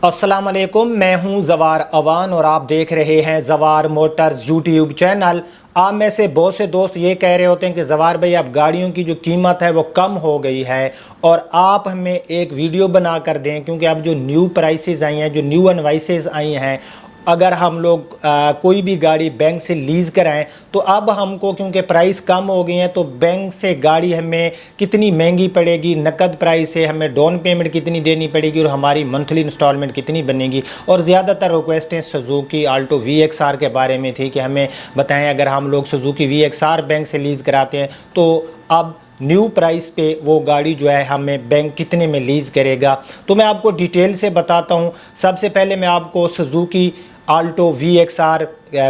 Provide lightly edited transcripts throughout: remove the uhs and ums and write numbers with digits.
अस्सलाम वालेकुम, मैं हूं जवार अवान और आप देख रहे हैं जवार मोटर्स यूट्यूब चैनल। आप में से बहुत से दोस्त ये कह रहे होते हैं कि जवार भाई अब गाड़ियों की जो कीमत है वो कम हो गई है और आप हमें एक वीडियो बना कर दें, क्योंकि अब जो न्यू प्राइसेस आई हैं, जो न्यू इनवाइसेस आई हैं, अगर हम लोग कोई भी गाड़ी बैंक से लीज़ कराएं तो अब हमको क्योंकि प्राइस कम हो गई है तो बैंक से गाड़ी हमें कितनी महंगी पड़ेगी, नकद प्राइस है, हमें डाउन पेमेंट कितनी देनी पड़ेगी और हमारी मंथली इंस्टॉलमेंट कितनी बनेगी। और ज़्यादातर रिक्वेस्टें सुजुकी आल्टो VXR के बारे में थी कि हमें बताएं अगर हम लोग सुजुकी VXR बैंक से लीज़ कराते हैं तो अब न्यू प्राइस पे वो गाड़ी जो है हमें बैंक कितने में लीज़ करेगा। तो मैं आपको डिटेल से बताता हूँ। सबसे पहले मैं आपको Suzuki Alto VXR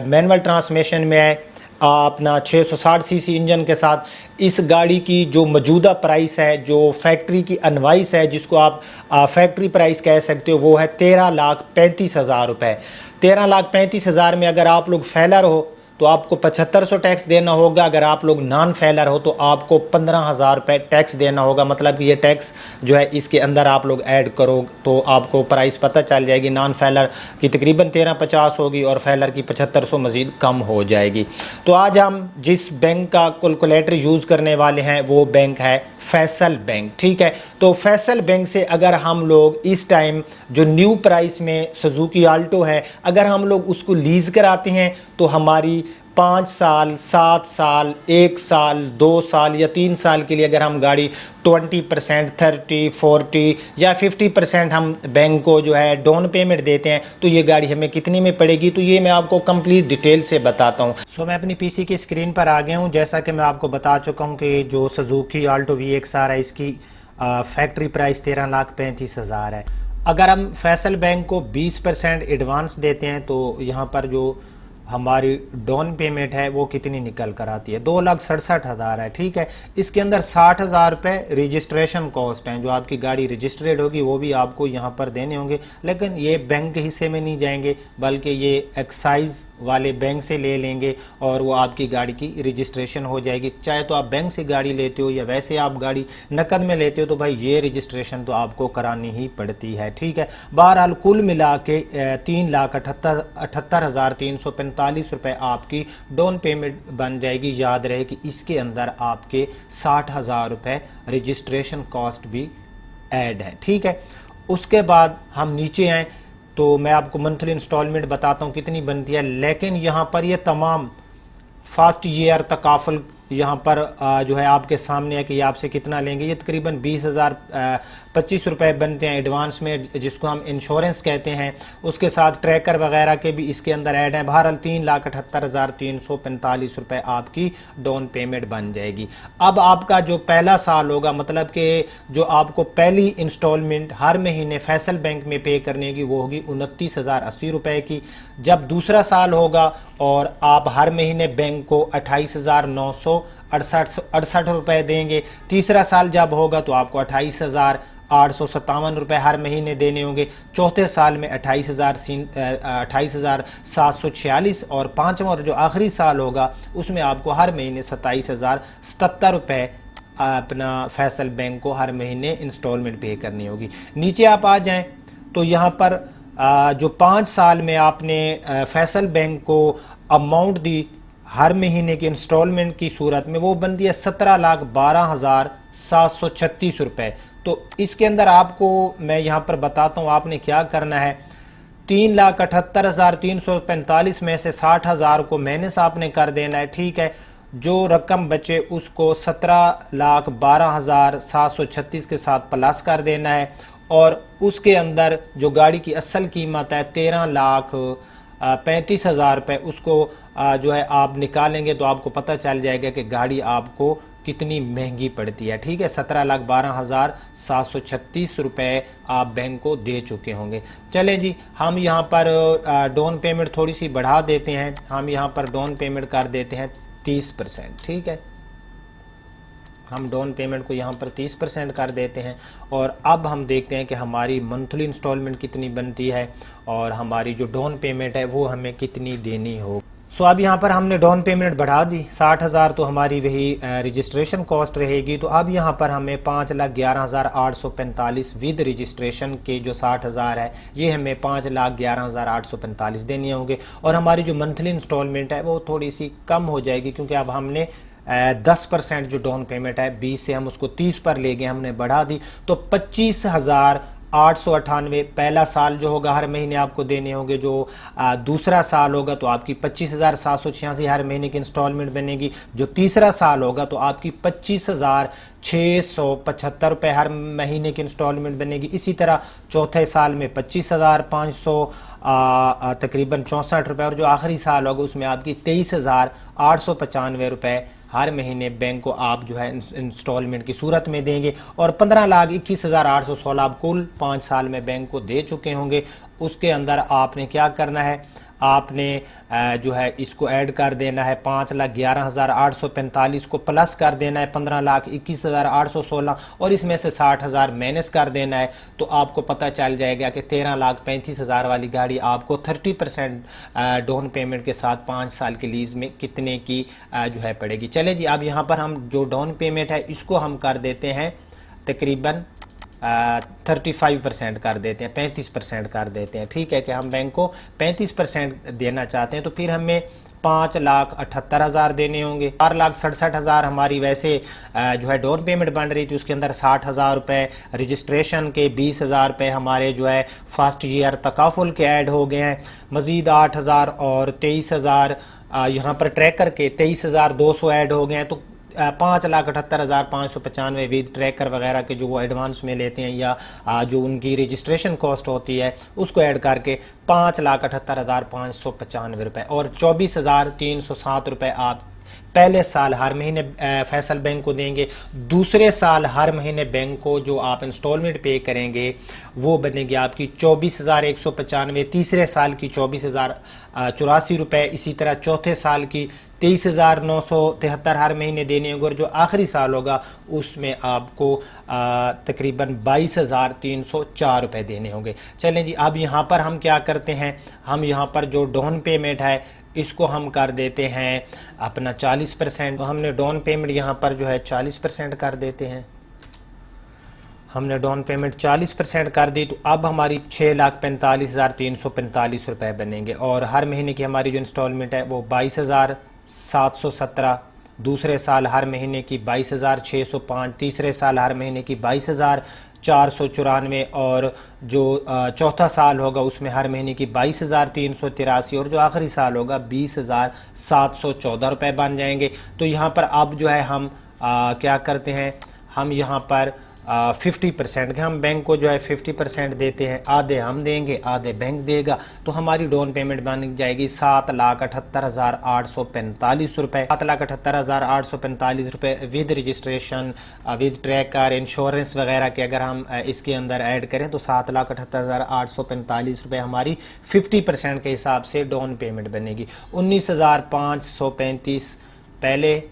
manual transmission में है अपना 660 सीसी इंजन के साथ इस गाड़ी की जो मौजूदा प्राइस है, जो फैक्ट्री की अनवाइस है, जिसको आप फैक्ट्री प्राइस कह सकते हो, वो है 13,35,000 रुपये। 13,35,000 में अगर आप लोग फेलर हो तो आपको 7500 टैक्स देना होगा। अगर आप लोग नॉन फेलर हो तो आपको 15,000 रुपये टैक्स देना होगा। मतलब कि ये टैक्स जो है इसके अंदर आप लोग ऐड करो तो आपको प्राइस पता चल जाएगी। नॉन फेलर की तकरीबन 1350 होगी और फेलर की 7500 मज़ीद कम हो जाएगी। तो आज हम जिस बैंक का कैलकुलेटर यूज़ करने वाले हैं वो बैंक है फैसल बैंक। ठीक है, तो फैसल बैंक से अगर हम लोग इस टाइम जो न्यू प्राइस में सुजुकी आल्टो है अगर हम लोग उसको लीज़ कराते हैं तो हमारी 5 साल, 7 साल, 1 साल, 2 साल या 3 साल के लिए अगर हम गाड़ी 20%, 30, 40 या 50% हम बैंक को जो है डाउन पेमेंट देते हैं तो ये गाड़ी हमें कितने में पड़ेगी, तो ये मैं आपको कंप्लीट डिटेल से बताता हूँ। सो मैं अपनी पीसी की स्क्रीन पर आ गया हूँ। जैसा कि मैं आपको बता चुका हूँ कि जो सुजुकी आल्टो VXR है इसकी फैक्ट्री प्राइस 13,35,000 है। अगर हम फैसल बैंक को 20% एडवांस देते हैं तो यहाँ पर जो हमारी डाउन पेमेंट है वो कितनी निकल कर आती है, 2,67,000 है। ठीक है, इसके अंदर 60,000 रुपये रजिस्ट्रेशन कॉस्ट हैं। जो आपकी गाड़ी रजिस्ट्रेड होगी वो भी आपको यहाँ पर देने होंगे, लेकिन ये बैंक के हिस्से में नहीं जाएंगे बल्कि ये एक्साइज वाले बैंक से ले लेंगे और वो आपकी गाड़ी की रजिस्ट्रेशन हो जाएगी। चाहे तो आप बैंक से गाड़ी लेते हो या वैसे आप गाड़ी नकद में लेते हो तो भाई ये रजिस्ट्रेशन तो आपको करानी ही पड़ती है। ठीक है, बहरहाल कुल मिला के 3,78,345 रुपये आपकी डाउन पेमेंट बन जाएगी। याद रहे कि इसके अंदर आपके 60,000 रुपये रजिस्ट्रेशन कॉस्ट भी ऐड है। ठीक है, उसके बाद हम नीचे आए तो मैं आपको मंथली इंस्टॉलमेंट बताता हूँ कितनी बनती है। लेकिन यहाँ पर ये तमाम फर्स्ट ईयर तकाफल यहाँ पर जो है आपके सामने है कि ये आपसे कितना लेंगे। ये तकरीबन 20,025 रुपये बनते हैं एडवांस में, जिसको हम इंश्योरेंस कहते हैं। उसके साथ ट्रैकर वगैरह के भी इसके अंदर ऐड हैं। बहरहाल 3,78,345 रुपये आपकी डाउन पेमेंट बन जाएगी। अब आपका जो पहला साल होगा, मतलब कि जो आपको पहली इंस्टॉलमेंट हर महीने फैसल बैंक में पे करने की वो होगी 29,080 रुपये की। जब दूसरा साल होगा और आप हर महीने बैंक को 28,968 रुपये देंगे। तीसरा साल जब होगा तो आपको 28,857 रुपये हर महीने देने होंगे। चौथे साल में 28,746 और पाँचवा और जो आखिरी साल होगा उसमें आपको हर महीने 27,077 रुपये अपना फैसल बैंक को हर महीने इंस्टॉलमेंट पे करनी होगी। नीचे आप आ जाएं तो यहाँ पर जो 5 साल में आपने फैसल बैंक को अमाउंट दी हर महीने की इंस्टॉलमेंट की सूरत में, वो बनती है 17,12,736 रुपये। तो इसके अंदर आपको मैं यहाँ पर बताता हूँ आपने क्या करना है। 3,78,345 में से 60,000 को माइनस आपने कर देना है। ठीक है, जो रकम बचे उसको 17,12,736 के साथ प्लस कर देना है और उसके अंदर जो गाड़ी की असल कीमत है 13,35,000 रुपये, उसको जो है आप निकालेंगे तो आपको पता चल जाएगा कि गाड़ी आपको कितनी महंगी पड़ती है। ठीक है, 17,12,736 रुपये आप बैंक को दे चुके होंगे। चले जी, हम यहाँ पर डाउन पेमेंट थोड़ी सी बढ़ा देते हैं। हम यहाँ पर डाउन पेमेंट कर देते हैं 30%। ठीक है, हम डाउन पेमेंट को यहाँ पर 30% कर देते हैं और अब हम देखते हैं कि हमारी मंथली इंस्टॉलमेंट कितनी बनती है और हमारी जो डाउन पेमेंट है वो हमें कितनी देनी हो। सो अब यहाँ पर हमने डाउन पेमेंट बढ़ा दी 60,000, तो हमारी वही रजिस्ट्रेशन कॉस्ट रहेगी। तो अब यहाँ पर हमें 5,11,845 विद रजिस्ट्रेशन के जो 60,000 है ये हमें 5,11,845 देने होंगे। और हमारी जो मंथली इंस्टॉलमेंट है वो थोड़ी सी कम हो जाएगी, क्योंकि अब हमने 10% जो डाउन पेमेंट है 20 से हम उसको 30 पर ले गए, हमने बढ़ा दी। तो 25,898 पहला साल जो होगा हर महीने आपको देने होंगे। जो दूसरा साल होगा तो आपकी 25,786 हर महीने की इंस्टॉलमेंट बनेगी। जो तीसरा साल होगा तो आपकी 25,675 रुपये हर महीने की इंस्टॉलमेंट बनेगी। इसी तरह चौथे साल में 25,500 तकरीबन 64 रुपये, और जो आखिरी साल होगा उसमें आपकी 23,895 रुपये हर महीने बैंक को आप जो है इंस्टॉलमेंट की सूरत में देंगे। और 15,21,816 आप कुल 5 साल में बैंक को दे चुके होंगे। उसके अंदर आपने क्या करना है, आपने जो है इसको ऐड कर देना है 5,11,845 को प्लस कर देना है 15,21,816, और इसमें से 60,000 माइनस कर देना है। तो आपको पता चल जाएगा कि 13,35,000 वाली गाड़ी आपको 30% डाउन पेमेंट के साथ 5 साल के लीज में कितने की जो है पड़ेगी। चले जी, अब यहाँ पर हम जो डाउन पेमेंट है इसको हम कर देते हैं तकरीबन 35% कर देते हैं, 35% कर देते हैं। ठीक है कि हम बैंक को 35% देना चाहते हैं, तो फिर हमें 5,78,000 देने होंगे। 4,67,000 हमारी वैसे जो है डाउन पेमेंट बन रही थी, उसके अंदर 60,000 रुपये रजिस्ट्रेशन के, 20,000 रुपये हमारे जो है फर्स्ट ईयर तकाफुल के ऐड हो गए हैं। मज़ीद 8,000 और 23,000 यहाँ पर ट्रैकर के 23,200 ऐड हो गए हैं। तो 5,78,595 विद ट्रैकर वगैरह के जो वो एडवांस में लेते हैं या जो उनकी रजिस्ट्रेशन कॉस्ट होती है उसको ऐड करके 5,78,595 रुपये, और 24,307 रुपये आप पहले साल हर महीने फैसल बैंक को देंगे। दूसरे साल हर महीने बैंक को जो आप इंस्टॉलमेंट पे करेंगे वो बनेगी आपकी 24,195, तीसरे साल की 24,084 रुपये, इसी तरह चौथे साल की 23,973 हर महीने देने होंगे, और जो आखिरी साल होगा उसमें आपको तकरीबन 22,304 रुपये देने होंगे। चलें जी, अब यहाँ पर हम क्या करते हैं, हम यहाँ पर जो डाउन पेमेंट है इसको हम कर देते हैं अपना 40%। तो हमने डाउन पेमेंट यहाँ पर जो है 40% कर देते हैं। हमने डाउन पेमेंट 40% कर दी, तो अब हमारी 6,45,345 रुपये बनेंगे। और हर महीने की हमारी जो इंस्टॉलमेंट है वो 22,717, दूसरे साल हर महीने की 22,605, तीसरे साल हर महीने की 22,494, और जो चौथा साल होगा उसमें हर महीने की 22,383, और जो आखिरी साल होगा 20,714 रुपये बन जाएंगे। तो यहाँ पर अब जो है हम क्या करते हैं, हम यहाँ पर 50% के हम बैंक को जो है 50% देते हैं, आधे हम देंगे आधे बैंक देगा। तो हमारी डाउन पेमेंट बन जाएगी 7,78,845 रुपये। 7,78,845 रुपये with registration, with tracker, insurance वगैरह के अगर हम इसके अंदर ऐड करें तो 7,78,845 रुपये हमारी 50% के हिसाब से डाउन पेमेंट बनेगी। 19,535 पहले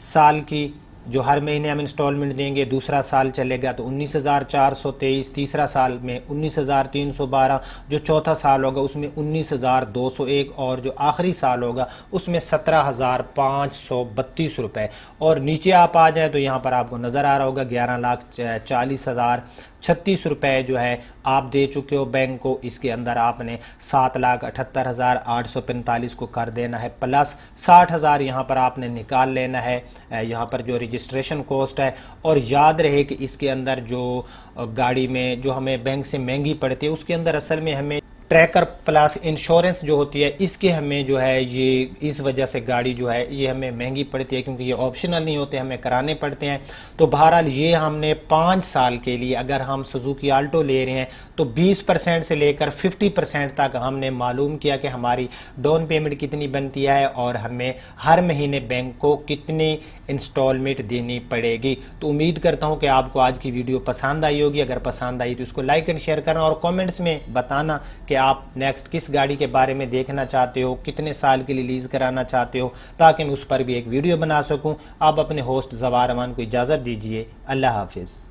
साल की जो हर महीने हम इंस्टॉलमेंट देंगे, दूसरा साल चलेगा तो 19,423, तीसरा साल में 19,312, जो चौथा साल होगा उसमें 19,201, और जो आखिरी साल होगा उसमें 17,532 रुपये। और नीचे आप आ जाएँ तो यहाँ पर आपको नज़र आ रहा होगा 11,40,036 रुपये जो है आप दे चुके हो बैंक को। इसके अंदर आपने 7,78,845 को कर देना है, प्लस 60,000 यहाँ पर आपने निकाल लेना है, यहाँ पर जो रजिस्ट्रेशन कॉस्ट है। और याद रहे कि इसके अंदर जो गाड़ी में जो हमें बैंक से महंगी पड़ती है उसके अंदर असल में हमें ट्रैकर प्लस इंश्योरेंस जो होती है इसके हमें जो है ये इस वजह से गाड़ी जो है ये हमें महंगी पड़ती है, क्योंकि ये ऑप्शनल नहीं होते, हमें कराने पड़ते हैं। तो बहरहाल ये हमने 5 साल के लिए अगर हम सुजुकी आल्टो ले रहे हैं तो 20% से लेकर 50% तक हमने मालूम किया कि हमारी डाउन पेमेंट कितनी बनती है और हमें हर महीने बैंक को कितनी इंस्टॉलमेंट देनी पड़ेगी। तो उम्मीद करता हूँ कि आपको आज की वीडियो पसंद आई होगी। अगर पसंद आई तो इसको लाइक एंड शेयर करना, और कमेंट्स में बताना कि आप नेक्स्ट किस गाड़ी के बारे में देखना चाहते हो, कितने साल के लिए लीज कराना चाहते हो, ताकि मैं उस पर भी एक वीडियो बना सकूं। आप अपने होस्ट ज़वार अमान को इजाज़त दीजिए। अल्लाह हाफिज़।